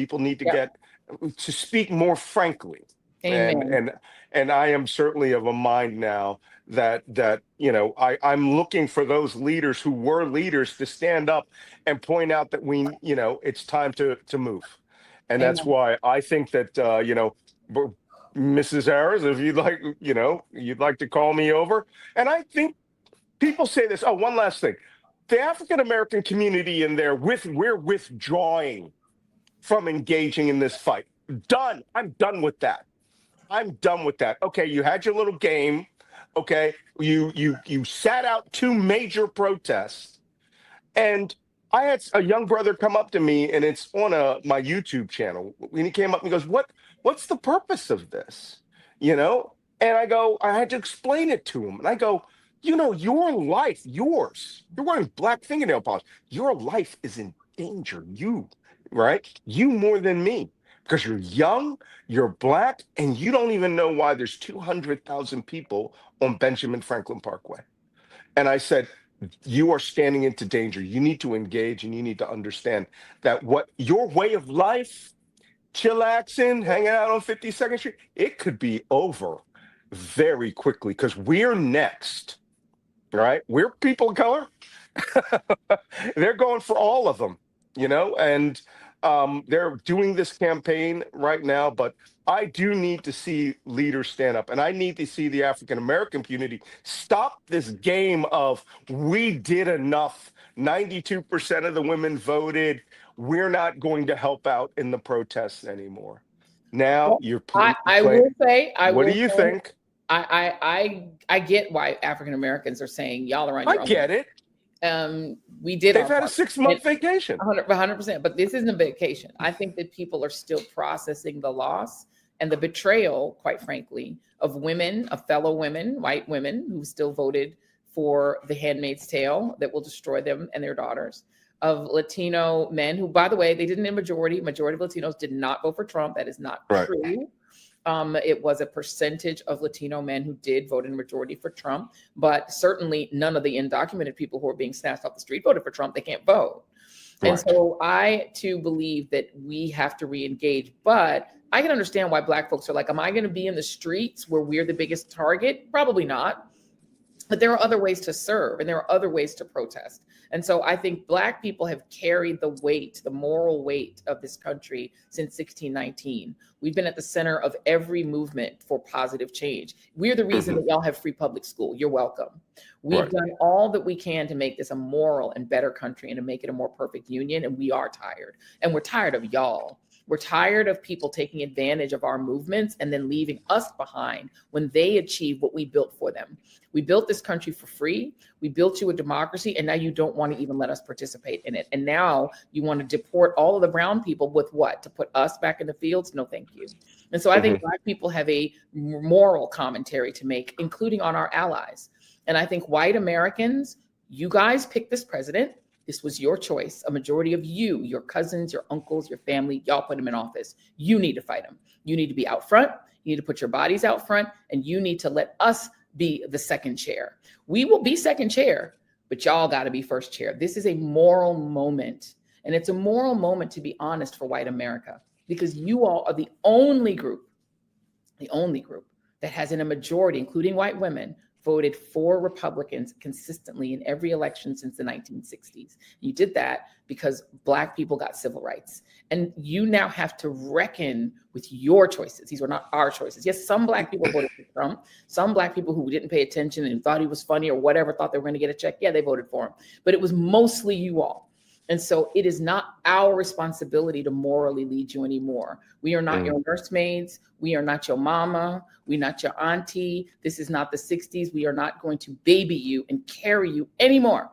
People need to Yep. get to speak more frankly. And Amen. and and I am certainly of a mind now that I'm looking for those leaders who were leaders to stand up and point out that it's time to move. And that's Amen. why I think that b- Mrs. Harris, if you'd like to call me over. And I think people say this. Oh, one last thing. The African American community in there we're withdrawing from engaging in this fight. Done. I'm done with that. I'm done with that. Okay, you had your little game. Okay, you sat out two major protests, and I had a young brother come up to me, and it's on my YouTube channel. And he came up and he goes, What's the purpose of this?" You know, and I had to explain it to him, and I go, your life, yours. You're wearing black fingernail polish. Your life is in danger. Right? You more than me. Because you're young, you're black, and you don't even know why there's 200,000 people on Benjamin Franklin Parkway. And I said, you are standing into danger. You need to engage and you need to understand that what your way of life, chillaxing, hanging out on 52nd Street, it could be over very quickly because we're next, right? We're people of color. They're going for all of them, and they're doing this campaign right now. But I do need to see leaders stand up, and I need to see the African American community stop this game of we did enough. 92% of the women voted. We're not going to help out in the protests anymore. Now Well, you're I playing. will say, What do you think? I get why African Americans are saying y'all are on I your own. get it. We did They've our had a part. six And month vacation. 100%, but this isn't a vacation. I think that people are still processing the loss and the betrayal, quite frankly, of women, of fellow women, white women who still voted for The Handmaid's Tale that will destroy them and their daughters, of Latino men who, by the way, they didn't in majority. Majority of Latinos did not vote for Trump. That is not Right. true. It was a percentage of Latino men who did vote in majority for Trump, but certainly none of the undocumented people who are being snatched off the street voted for Trump. They can't vote. And Right. so I too believe that we have to re-engage, but I can understand why Black folks are like, am I going to be in the streets where we're the biggest target? Probably not. But there are other ways to serve and there are other ways to protest. And so I think Black people have carried the weight, the moral weight of this country since 1619. We've been at the center of every movement for positive change. We're the reason Hmm. that y'all have free public school. You're welcome. We've Right. done all that we can to make this a moral and better country and to make it a more perfect union. And we are tired. And we're tired of y'all. We're tired of people taking advantage of our movements and then leaving us behind when they achieve what we built for them. We built this country for free. We built you a democracy, and now you don't want to even let us participate in it. And now you want to deport all of the brown people with what? To put us back in the fields? No, thank you. And so I think Hmm. Black people have a moral commentary to make, including on our allies. And I think white Americans, you guys picked this president. This was your choice. A majority of you, your cousins, your uncles, your family, y'all put him in office. You need to fight him. You need to be out front. You need to put your bodies out front, and you need to let us be the second chair. We will be second chair, but y'all got to be first chair. This is a moral moment. And it's a moral moment, to be honest, for white America, because you all are the only group that has in a majority, including white women, voted for Republicans consistently in every election since the 1960s. You did that because Black people got civil rights. And you now have to reckon with your choices. These were not our choices. Yes, some Black people voted for Trump. Some Black people who didn't pay attention and thought he was funny or whatever, thought they were going to get a check. Yeah, they voted for him. But it was mostly you all. And so it is not our responsibility to morally lead you anymore. We are not Hmm. your nursemaids. We are not your mama. We're not your auntie. This is not the 60s. We are not going to baby you and carry you anymore.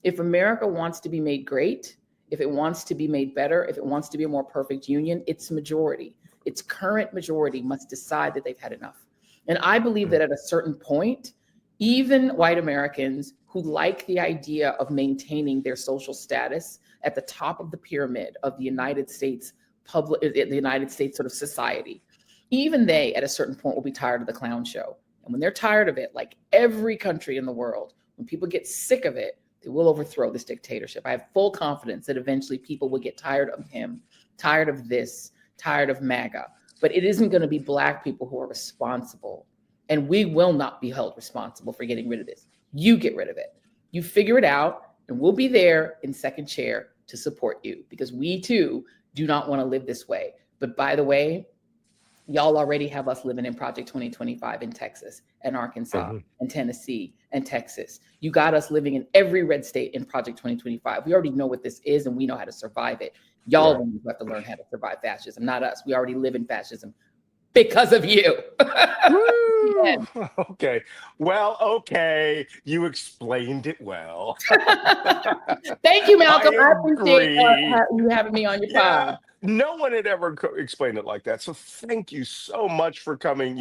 If America wants to be made great, if it wants to be made better, if it wants to be a more perfect union, its majority, its current majority must decide that they've had enough. And I believe that at a certain point, even white Americans who like the idea of maintaining their social status at the top of the pyramid of the United States the United States sort of society, even they at a certain point will be tired of the clown show. And when they're tired of it, like every country in the world, when people get sick of it, they will overthrow this dictatorship. I have full confidence that eventually people will get tired of him tired of this, tired of MAGA. But it isn't going to be Black people who are responsible. And we will not be held responsible for getting rid of this. You get rid of it. You figure it out, and we'll be there in second chair to support you, because we too do not want to live this way. But by the way, y'all already have us living in Project 2025 in Texas and Arkansas and Tennessee and Texas. You got us living in every red state in Project 2025. We already know what this is, and we know how to survive it. Y'all have to learn how to survive fascism, not us. We already live in fascism because of you. Yes. Okay. Well, okay. You explained it well. Thank you, Malcolm. I agree. appreciate you having me on your pod. No one had ever explained it like that. So thank you so much for coming,